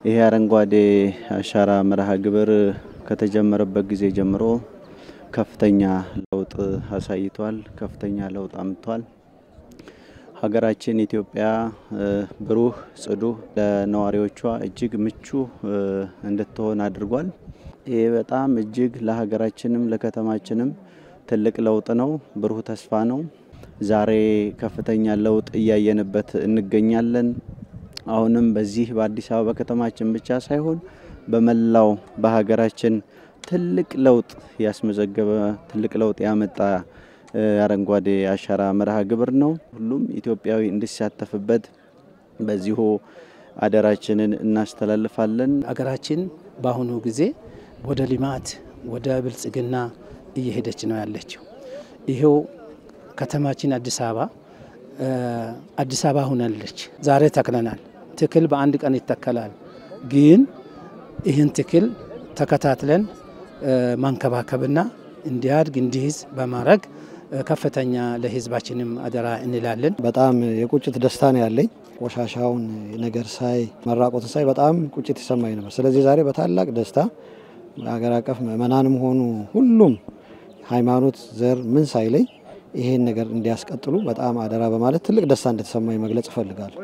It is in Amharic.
ይሄ አረንጓዴ አሻራ መርሃ ግብር ከተጀመረበት ጊዜ ጀምሮ ከፍተኛ ለውጥ አሳይቷል፣ ከፍተኛ ለውጥ አምጥቷል። ሀገራችን ኢትዮጵያ ብሩህ ጽዱ ለነዋሪዎቿ እጅግ ምቹ እንድትሆን አድርጓል። ይሄ በጣም እጅግ ለሀገራችንም ለከተማችንም ትልቅ ለውጥ ነው፣ ብሩህ ተስፋ ነው። ዛሬ ከፍተኛ ለውጥ እያየንበት እንገኛለን። አሁንም በዚህ በአዲስ አበባ ከተማችን ብቻ ሳይሆን በመላው በሀገራችን ትልቅ ለውጥ ያስመዘገበ ትልቅ ለውጥ ያመጣ አረንጓዴ አሻራ መርሃ ግብር ነው። ሁሉም ኢትዮጵያዊ እንዲሳተፍበት በዚሁ አደራችንን እናስተላልፋለን። ሀገራችን በአሁኑ ጊዜ ወደ ልማት ወደ ብልጽግና እየሄደች ነው ያለችው። ይሄው ከተማችን አዲስ አበባ ሆናለች። ዛሬ ተክለናል። ትክል በአንድ ቀን ይተከላል። ግን ይህን ትክል ተከታትለን ማንከባከብና እንዲያድግ እንዲይዝ በማድረግ ከፍተኛ ለህዝባችንም አደራ እንላለን። በጣም የቁጭት ደስታ ነው ያለኝ። ቆሻሻውን ነገር ሳይ መራቆት ሳይ በጣም ቁጭት ይሰማኝ ነበር። ስለዚህ ዛሬ በታላቅ ደስታ ሀገር አቀፍ ምዕመናንም ሆኑ ሁሉም ሃይማኖት ዘር ምን ሳይለይ ይሄን ነገር እንዲያስቀጥሉ በጣም አደራ በማለት ትልቅ ደስታ እንደተሰማኝ መግለጽ እፈልጋለሁ።